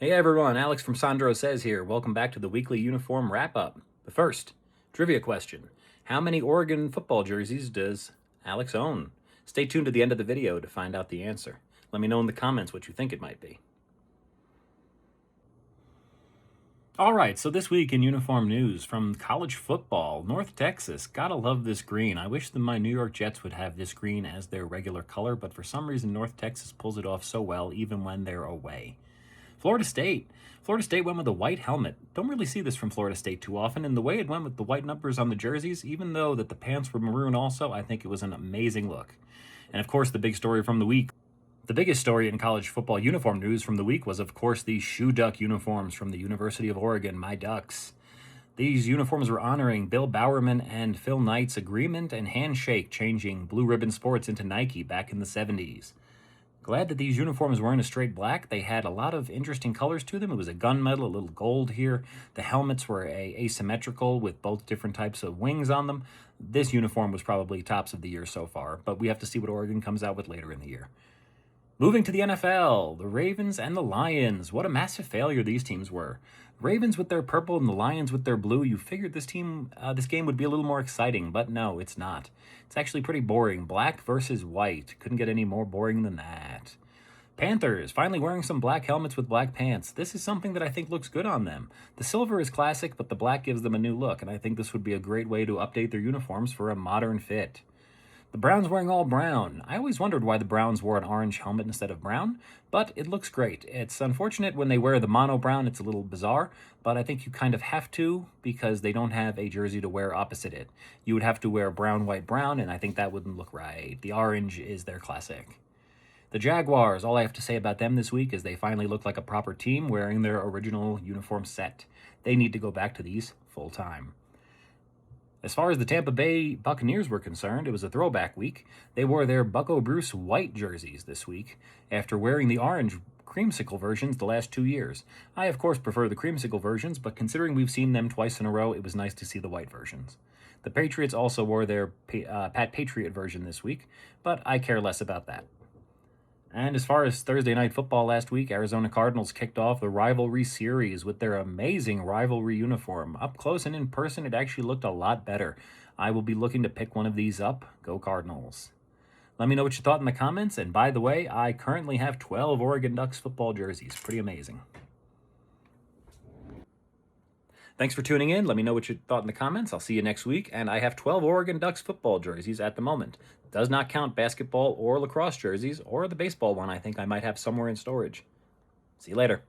Hey everyone, Alex from Sandro Says here. Welcome back to the weekly uniform wrap up. But first, trivia question. How many Oregon football jerseys does Alex own? Stay tuned to the end of the video to find out the answer. Let me know in the comments what you think it might be. Alright, so this week in uniform news from college football, North Texas. Gotta love this green. I wish that my New York Jets would have this green as their regular color, but for some reason North Texas pulls it off so well even when they're away. Florida State. Florida State went with a white helmet. Don't really see this from Florida State too often, and the way it went with the white numbers on the jerseys, even though that the pants were maroon also, I think it was an amazing look. And of course, the big story from the week. The biggest story in college football uniform news from the week was, of course, the Shoe Duck uniforms from the University of Oregon, my Ducks. These uniforms were honoring Bill Bowerman and Phil Knight's agreement and handshake changing Blue Ribbon Sports into Nike back in the 70s. Glad that these uniforms weren't a straight black. They had a lot of interesting colors to them. It was a gunmetal, a little gold here. The helmets were asymmetrical with both different types of wings on them. This uniform was probably tops of the year so far, but we have to see what Oregon comes out with later in the year. Moving to the NFL, the Ravens and the Lions. What a massive failure these teams were. Ravens with their purple and the Lions with their blue. You figured this game would be a little more exciting, but no, it's not. It's actually pretty boring. Black versus white. Couldn't get any more boring than that. Panthers, finally wearing some black helmets with black pants. This is something that I think looks good on them. The silver is classic, but the black gives them a new look, and I think this would be a great way to update their uniforms for a modern fit. The Browns wearing all brown. I always wondered why the Browns wore an orange helmet instead of brown, but it looks great. It's unfortunate when they wear the mono brown, it's a little bizarre, but I think you kind of have to because they don't have a jersey to wear opposite it. You would have to wear brown, white, brown, and I think that wouldn't look right. The orange is their classic. The Jaguars, all I have to say about them this week is they finally look like a proper team wearing their original uniform set. They need to go back to these full time. As far as the Tampa Bay Buccaneers were concerned, it was a throwback week. They wore their Bucco Bruce white jerseys this week after wearing the orange creamsicle versions the last 2 years. I, of course, prefer the creamsicle versions, but considering we've seen them twice in a row, it was nice to see the white versions. The Patriots also wore their Pat Patriot version this week, but I care less about that. And as far as Thursday night football last week, Arizona Cardinals kicked off the Rivalry series with their amazing rivalry uniform. Up close and in person, it actually looked a lot better. I will be looking to pick one of these up. Go Cardinals. Let me know what you thought in the comments. And by the way, I currently have 12 Oregon Ducks football jerseys. Pretty amazing. Thanks for tuning in. Let me know what you thought in the comments. I'll see you next week. And I have 12 Oregon Ducks football jerseys at the moment. Does not count basketball or lacrosse jerseys or the baseball one I think I might have somewhere in storage. See you later.